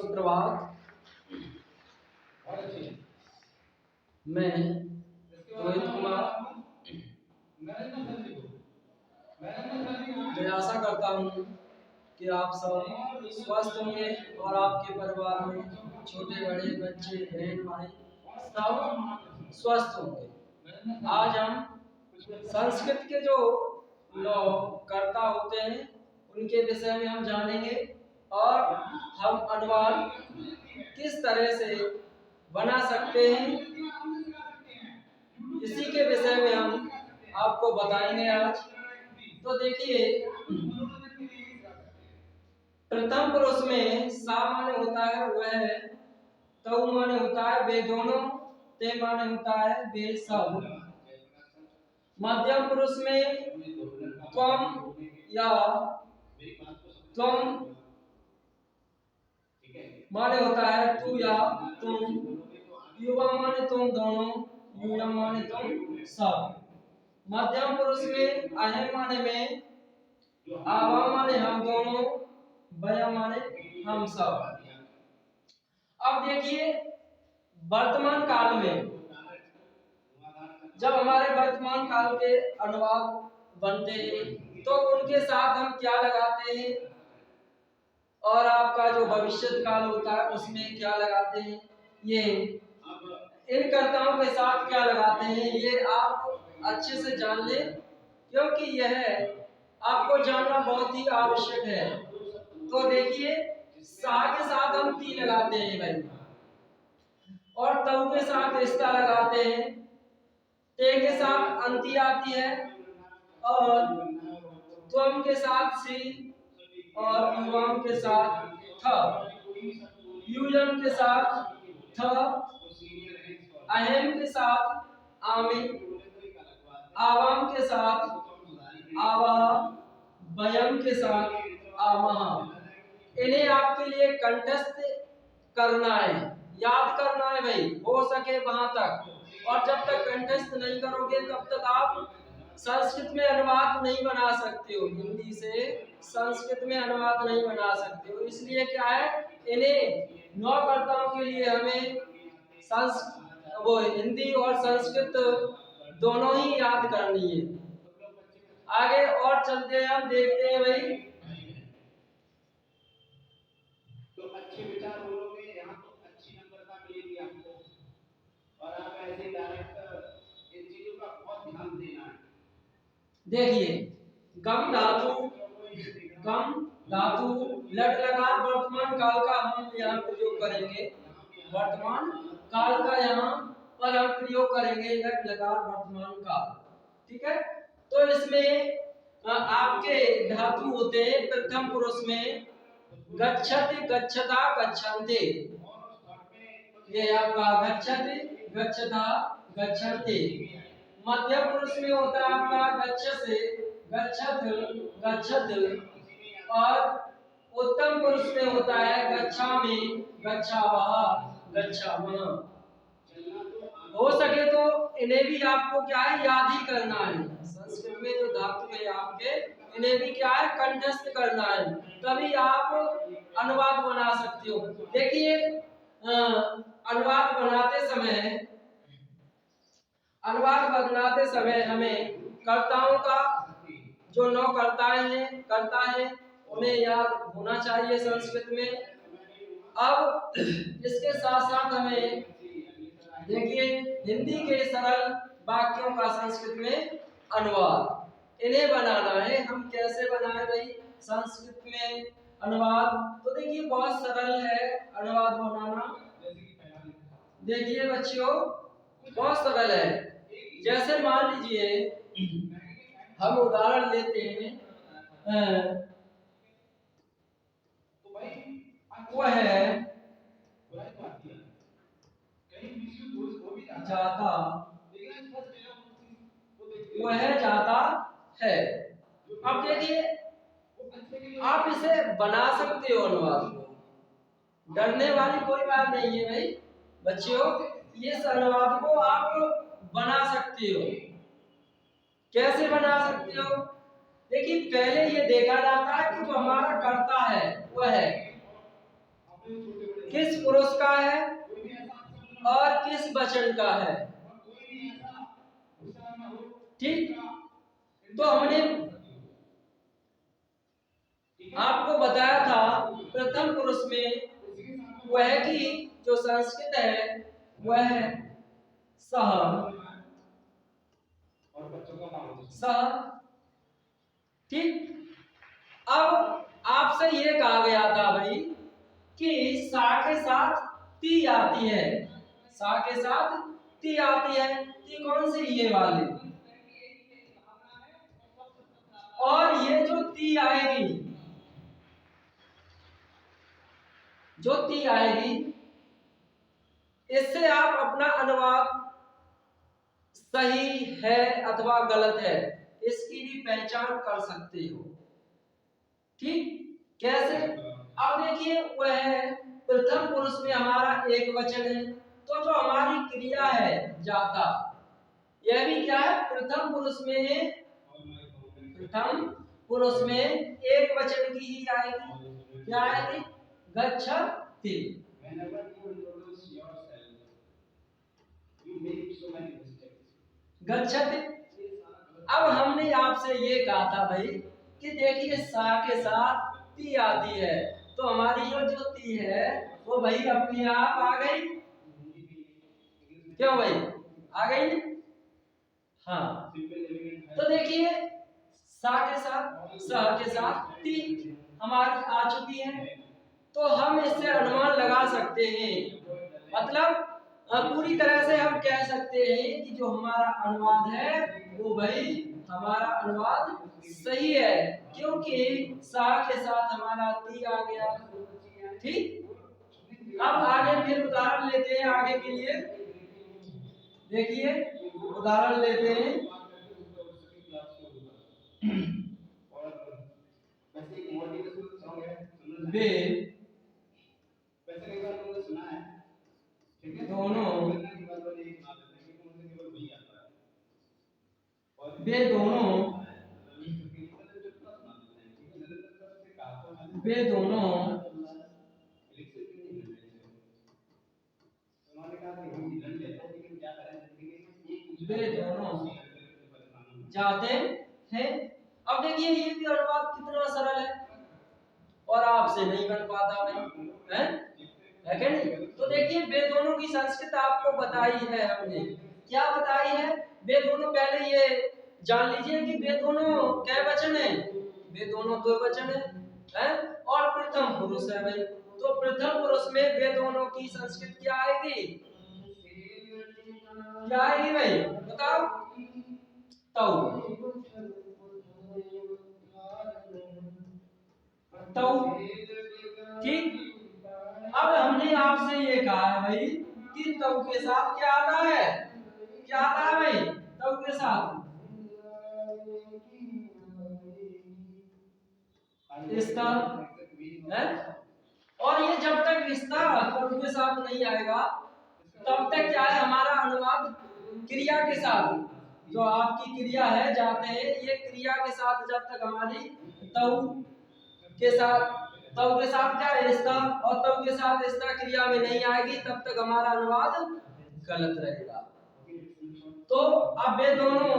सुप्रभात। मैं रोहित कुमार, मैं आशा करता हूँ कि आप सब स्वस्थ होंगे और आपके परिवार में छोटे बड़े बच्चे बहन भाई सब स्वस्थ होंगे। आज हम संस्कृत के जो लोग कर्ता होते हैं उनके विषय में हम जानेंगे और हम अनुवाद किस तरह से बना सकते हैं इसी के विषय में हम आपको बताएंगे आज। तो देखिए, प्रथम पुरुष में सा माने होता है वह, तऊ माने होता है वे दोनों, ते माने होता है वे सब। मध्यम पुरुष में त्वम या त्वम माने होता है तू या तुम। युवा माने तुम दोनों, यूयम माने तुम सब। मध्यम पुरुष में अहम माने में, आवा माने हम दोनों, बया माने हम सब। अब देखिए, वर्तमान काल में जब हमारे वर्तमान काल के अनुवाद बनते हैं तो उनके साथ हम क्या लगाते हैं और आपका जो भविष्य काल होता है उसमें क्या लगाते हैं, ये इन कर्ताओं के साथ क्या लगाते हैं ये आप अच्छे से जान लें, क्योंकि यह आपको जानना बहुत ही आवश्यक है। तो देखिए, सा के साथ हम ती लगाते हैं भाई, और तऊ के साथ रिश्ता लगाते हैं, ते के साथ अंति आती है, और त्वम के साथ सी, और युवाम के साथ थ, यूयम के साथ थ, अहम के साथ आमी, आवाम के साथ आवा, बयम के साथ आमहा। इन्हें आपके लिए कंठस्थ करना है, याद करना है भाई, हो सके वहां तक। और जब तक कंठस्थ नहीं करोगे तब तक आप संस्कृत में अनुवाद नहीं बना सकते हो, हिंदी से संस्कृत में अनुवाद नहीं बना सकते हो। इसलिए क्या है, इन्हें 9 कर्ताओं के लिए हमें वो हिंदी और संस्कृत दोनों ही याद करनी है। आगे और चलते हैं, हम देखते हैं भाई। तो अच्छे विचार बोलोगे यहाँ तो अच्छी नम्रता मिलेगी आपको, और आप ऐसे डायरेक्ट इन चीजों का बहुत ध्यान देना है। देखिए, गम धातु लट लकार वर्तमान काल का हम यहाँ प्रयोग करेंगे, वर्तमान काल का यहाँ पर हम प्रयोग करेंगे, लट लकार वर्तमान काल। ठीक है, तो इसमें आपके धातु होते हैं प्रथम पुरुष में गच्छति, गच्छता, गच्छन्ते। ये आपका गच्छति, गच्छता, गच्छन्ते। मध्यम पुरुष में होता है आपका गच्छसे, गच्छत, गच्छत, और उत्तम पुरुष में होता है गच्छामि, गच्छावः, गच्छामः। हो सके तो इन्हें भी आपको क्या है, याद ही करना है। संस्कृत में जो धातु है आपके, इन्हें भी क्या है, कंठस्थ करना है, तभी आप अनुवाद बना सकते हो। देखिए, अनुवाद बनाते समय हमें कर्ताओं का जो 9 कर्ता है उन्हें याद होना चाहिए संस्कृत में। अब इसके साथ साथ हमें देखिए, हिंदी के सरल वाक्यों का संस्कृत में अनुवाद इन्हें बनाना है। हम कैसे बनाए भाई संस्कृत में अनुवाद? तो देखिए, बहुत सरल है अनुवाद बनाना। देखिए बच्चों, बहुत सरल है। जैसे मान लीजिए, हम उदाहरण लेते हैं, वह है जाता, वह जाता है। अब देखिए, आप इसे बना सकते हो अनुवाद को, डरने वाली कोई बात नहीं है भाई बच्चों। इस अनुवाद को आप बना सकते हो। कैसे बना सकते हो? देखिए, पहले ये देखा जाता है कि जो हमारा कर्ता है वह है, किस पुरुष का है और किस वचन का है। ठीक, तो हमने आपको बताया था प्रथम पुरुष में वह की जो संस्कृत है वह है सह, सह। ठीक, अब आपसे ये कहा गया था भाई कि सा के साथ ती आती है, सा के साथ ती आती है। ती कौन सी, ये वाली। और ये जो ती आएगी, जो ती आएगी, इससे आप अपना अनुवाद सही है अथवा गलत है इसकी भी पहचान कर सकते हो। ठीक, कैसे? अब देखिए वह प्रथम पुरुष में हमारा एक वचन है, तो जो हमारी क्रिया है जाता, यह भी क्या है, प्रथम पुरुष में, प्रथम पुरुष में एक वचन की ही आएगी। क्या आएगी? गच्छति। गच्छति। अब हमने आपसे ये कहा था भाई कि देखिए सा के साथ ती आती है, तो हमारी जो ती है वो भाई अपने आप आ गई। क्यों भाई आ गई? हाँ, तो देखिए सा के साथ, सा के साथ ती हमारी आ चुकी है, तो हम इससे अनुमान लगा सकते हैं, मतलब पूरी तरह से हम कह सकते हैं कि जो हमारा अनुवाद है वो भाई हमारा अनुवाद सही है, क्योंकि सा के साथ हमारा ती आ गया। ठीक, अब आगे फिर उदाहरण लेते हैं आगे के लिए। देखिए उदाहरण लेते हैं। वे दोनों, वे दोनों, वे दोनों वे दोनों जाते हैं। अब देखिए ये भी अनुवाद कितना सरल है और आपसे नहीं बन पाता भाई, है क्या नहीं? तो देखिए वे दोनों की संस्कृत आपको बताई है हमने। क्या बताई है? वे दोनों, पहले ये जान लीजिए कि वे दोनों क्या वचन है, वे दोनों दो वचन है और प्रथम पुरुष है भाई। तो प्रथम पुरुष में वे दोनों की संस्कृत क्या आएगी? क्या आएगी भाई बताओ? तौ, तौ। ठीक, अब हमने आपसे ये कहा है भाई कि तौ के साथ क्या आता है, क्या आता है भाई तौ के साथ? रिश्ता है, और ये जब तक रिश्ता तौ के साथ नहीं आएगा तब तक क्या है, हमारा अनुवाद क्रिया के साथ, जो आपकी क्रिया है जाते हैं, ये क्रिया के साथ जब तक हमारी तौ के साथ, तौ के साथ क्या है रिश्ता, और तौ के साथ रिश्ता क्रिया में नहीं आएगी तब तक हमारा अनुवाद गलत रहेगा। तो अब वे दोनों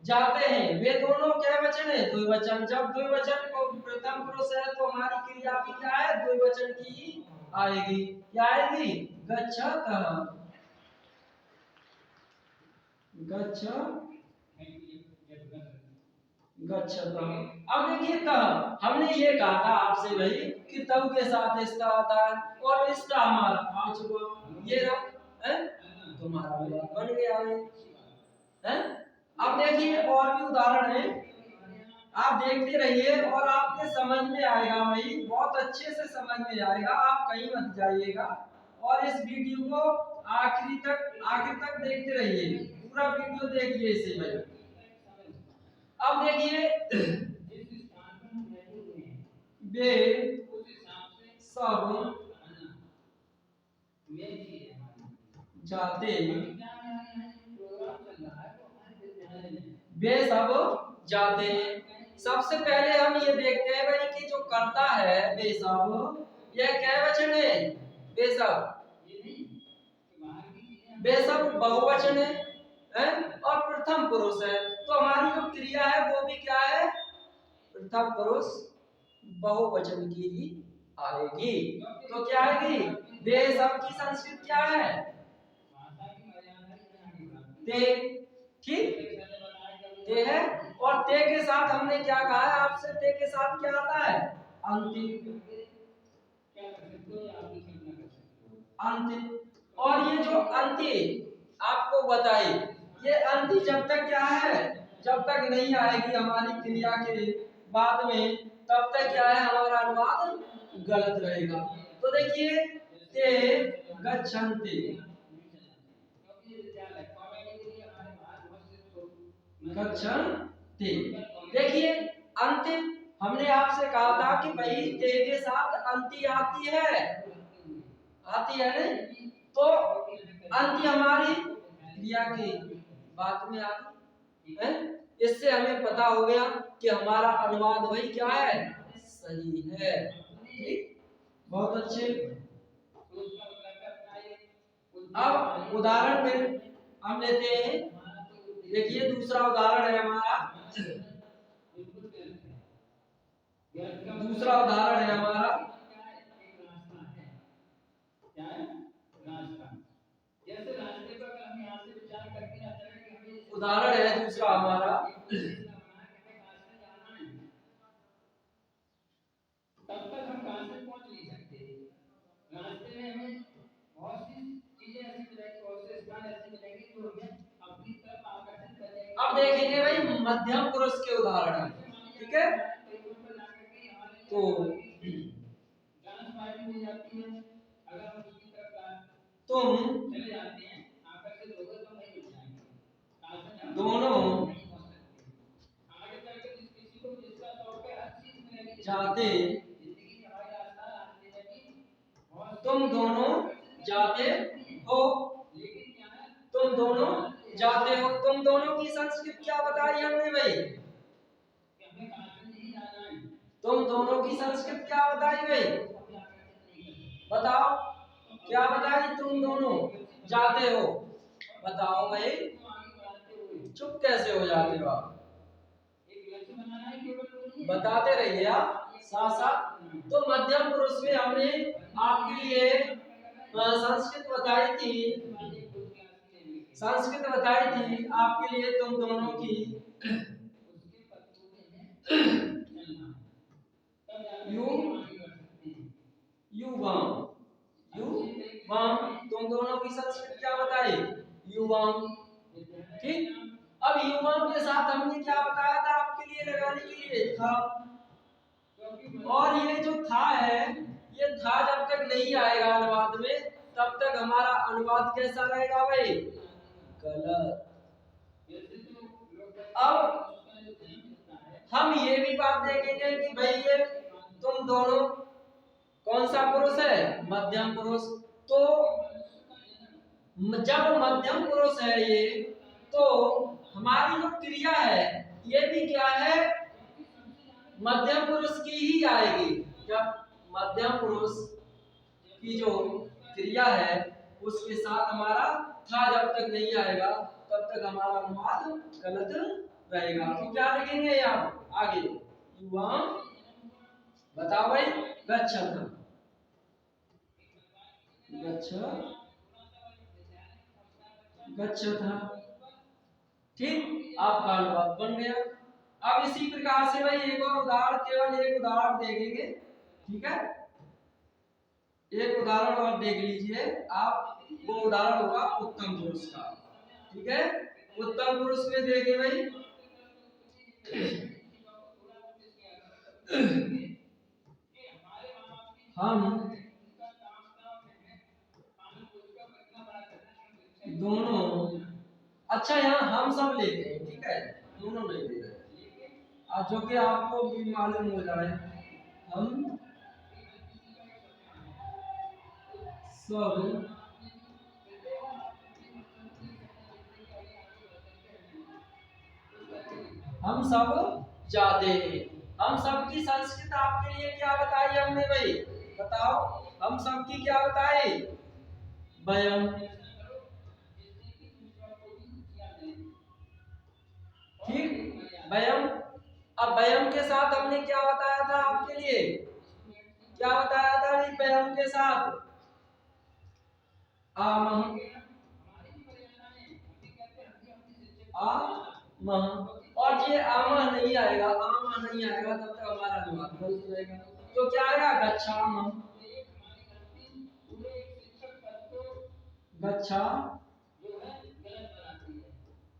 जाते हैं, वे दोनों क्या वचन है, द्विवचन। जब द्विवचन को प्रथम पुरुष है तो हमारी क्रिया भी क्या है, द्विवचन की आएगी। क्या आएगी? गच्छतः, गच्छतः। अब देखिए तह, हमने ये कहा था आपसे भाई कि तव के साथ इसका आता है और इसका हमारा आ चुका, ये रहा है, तुम्हारा अनुवाद बन गया है। अब देखिए और भी उदाहरण है, आप देखते रहिए और आपके समझ में आएगा भाई, बहुत अच्छे से समझ में आएगा, आप कहीं मत जाइएगा और इस वीडियो को आखिरी तक देखते रहिए, पूरा वीडियो देखिए इसे भाई। अब देखिए वे सब जाते, वे सब जाते हैं। सबसे पहले हम ये देखते हैं भाई कि जो करता है वे सब, यह क्या वचन है? बेशक। बेशक बहुवचन है और प्रथम पुरुष है। तो हमारी जो क्रिया है वो भी क्या है? प्रथम पुरुष बहुवचन की ही आएगी। तो क्या आएगी? बेशक की संस्कृत क्या है? ते। ठीक, ते है। और ते के साथ हमने क्या कहा है आपसे? ते के साथ क्या आता है? अंतिम। अंतिम। और ये जो अंति आपको बताई, ये अंति जब तक क्या है? जब तक नहीं आएगी हमारी क्रिया के बाद में, तब तक क्या है? हमारा अनुवाद गलत रहेगा। तो देखिए, ते गच्छन्ति, गच्छन्ति। देखिए अंतिम, हमने आपसे कहा था कि भाई ते के साथ अंति आती है, आती है नहीं? तो अंति हमारी क्रिया के बाद में आती है। इससे हमें पता हो गया कि हमारा अनुवाद वही क्या है? सही है। ठीक, बहुत अच्छे। अब उदाहरण में हम लेते हैं। देखिए दूसरा उदाहरण है हमारा, दूसरा उदाहरण है हमारा, उदाहरण है दूसरा हमारा, तब तक हम कहां से पहुंच नहीं सकते। रास्ते में हमें बहुत सी चीजें ऐसी मिलेंगी, बहुत से स्थान ऐसे मिलेंगे जो हमें अपनी तरफ आकर्षित करेंगे। अब देखेंगे भाई मध्यम पुरुष के उदाहरण, ठीक है? तो जान पार्टी मिल जाती है, अगर हम उसकी तरफ तुम चले जाते हैं, आकर्षित हो गए तो नहीं मिल जाएंगे। दोनों आगे चलकर किसी को जिसका तौर पे हर चीज मिलेगी जाते, तुम दोनों जाते हो, तुम दोनों जाते हो। तुम दोनों की संस्कृत क्या बताई हमने भाई? तुम दोनों की संस्कृत क्या बताई भाई? बताओ क्या बताई? तुम दोनों जाते हो। बताओ भाई, चुप कैसे हो जाते हो आप? बताते रहिए आप साथ साथ। तो मध्यम पुरुष में हमने आपके लिए संस्कृत बताई थी, संस्कृत बताई थी आपके लिए तुम दोनों की युवाम, युवाम। तुम दोनों की संस्कृत क्या बताई? युवाम। ठीक, अब युवाम के साथ हमने क्या बताया था आपके लिए लगाने के लिए? था। और ये जो था है, ये था जब तक नहीं आएगा अनुवाद में, तब तक हमारा अनुवाद कैसा रहेगा भाई? गलत। अब हम ये भी बात देखेंगे कि भाई ये तुम दोनों कौन सा पुरुष है? मध्यम पुरुष। तो जब मध्यम पुरुष है ये, तो हमारी जो क्रिया है ये भी क्या है? मध्यम पुरुष की ही आएगी। जब मध्यम पुरुष की जो क्रिया है उसके साथ हमारा था जब तक नहीं आएगा, तब तक हमारा अनुवाद गलत रहेगा। तो क्या लिखेंगे यहाँ आगे? युवाम। बताओ भाई, गच्छन्ति, गच्छता। ठीक, आपका अनुवाद बन गया। अब इसी प्रकार से भाई एक और उदाहरण, केवल एक उदाहरण देखेंगे, ठीक है? एक उदाहरण और देख लीजिए आप। वो उदाहरण होगा उत्तम पुरुष का, ठीक है? उत्तम पुरुष में देखे भाई, हम दोनों, अच्छा यहाँ हम सब लेते हैं, ठीक है? दोनों नहीं ले रहे, जो कि आपको भी मालूम हो जाए। हम सब हम सब जाते हैं। हम सब की संस्कृत आपके लिए क्या बताई हमने भाई? बताओ हम सबकी क्या बताए? वयम। ठीक, वयम। अब वयम के साथ हमने क्या बताया था आपके लिए? क्या बताया था वयम के साथ? आमह। आमह। और ये आमह नहीं आएगा, आमह नहीं आएगा तब तक हमारा अनुवाद गलत रहेगा। तो क्या आएगा? गच्छामः। गच्छा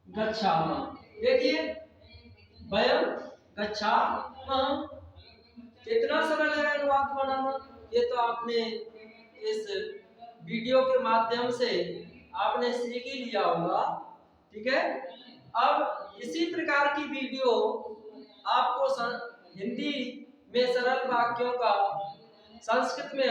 गच्छामः। देखिए वयम गच्छामः, कितना सरल है अनुवाद बनाना। ये तो आपने इस वीडियो के माध्यम से आपने सीख ही लिया होगा। ठीक है, अब इसी प्रकार की वीडियो आपको हिंदी में सरल वाक्यों का संस्कृत में